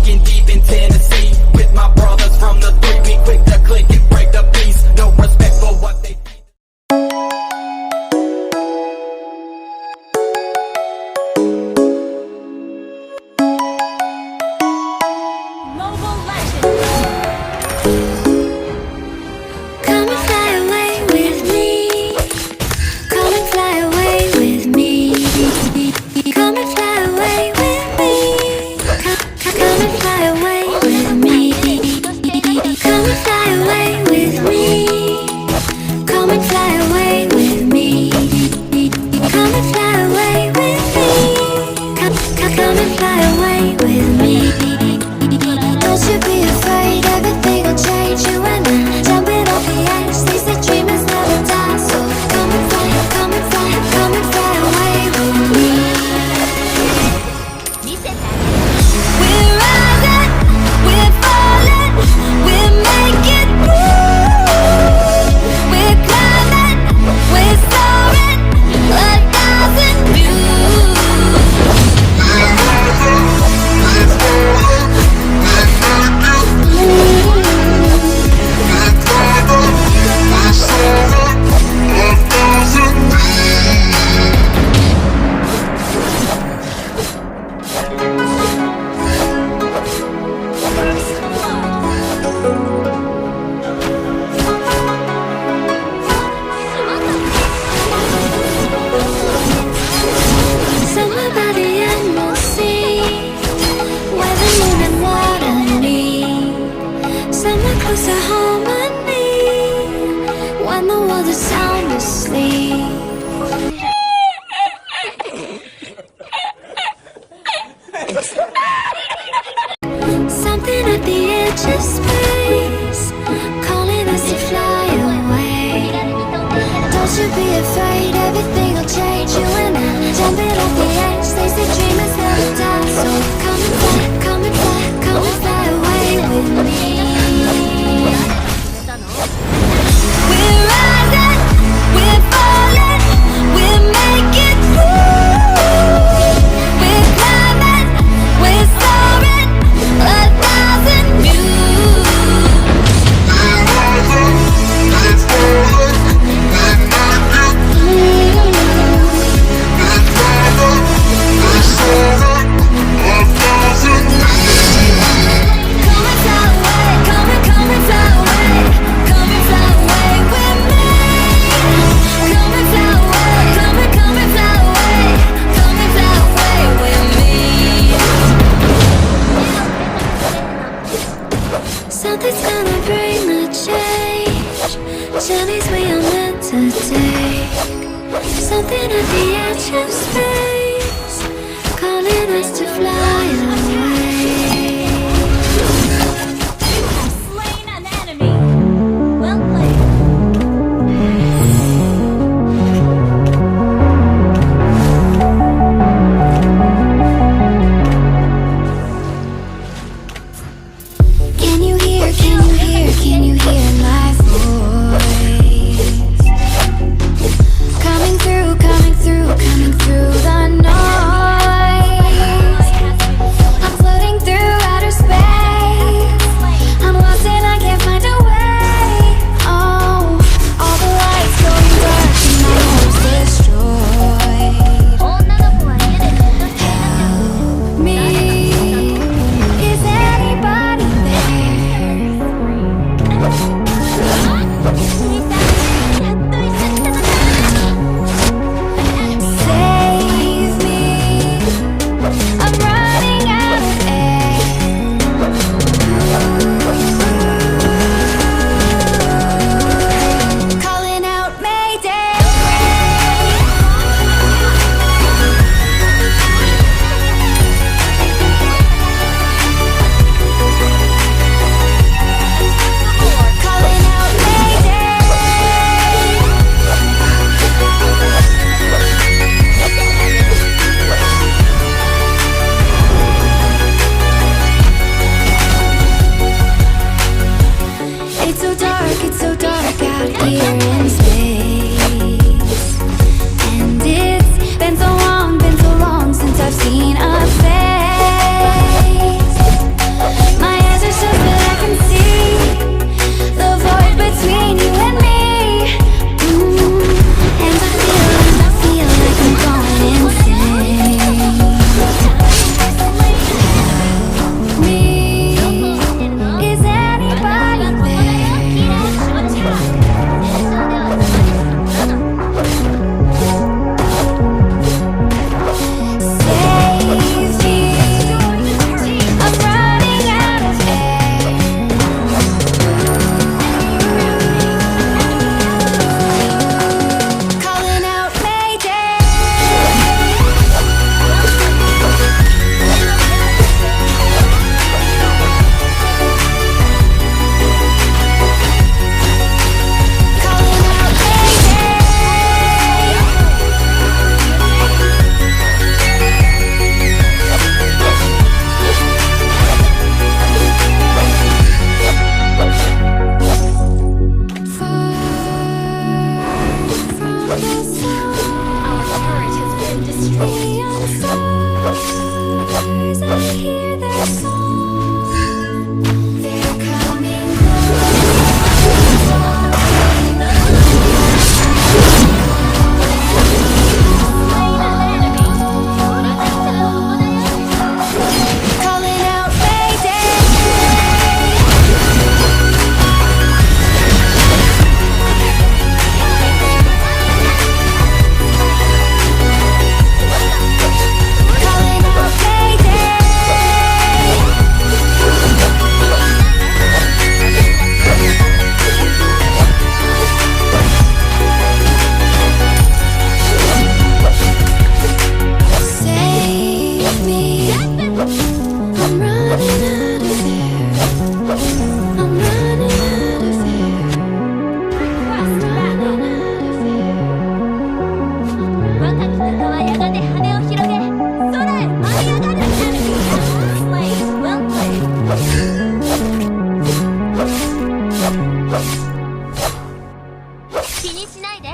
walking deep in Tennessee with my brothers from the three. We quick to click and break the peace. No respect for what they Something at the edge of space, calling us to fly away. Don't you be afraid, everything will change. You and I, jumping off the edge. They say dreamers never die. So come and fly, come and fly, come and fly away with me. We're rising, we're falling, we're making moves. We're climbing, we're soaring, 1,000 views. We're rising, we're falling, we're making moves. We're climbing, we're soaring, 1,000 views. Come and fly away, come and fly away, come and fly away with me. Come and fly away, come and fly away, come and fly away with me. Something's gonna bring a change, journeys we are meant to take. Something at the edge of space, calling us to fly away. Slain an enemy. Well played. Can you hear, can you hear, can you hear my voice? Coming through, coming through, coming through the young stars, I hear their song. They're coming calling out Mayday. Calling out Mayday. Save me. I'm running out of air. I'm running out of air. I'm running out of air. 若き鷹はやがて羽を広げ空へ舞い上がる Enemy Slay Well played 気にしないで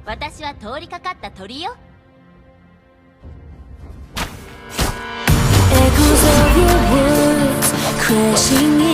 私は通りかかった鳥よ Echoes of your words crashing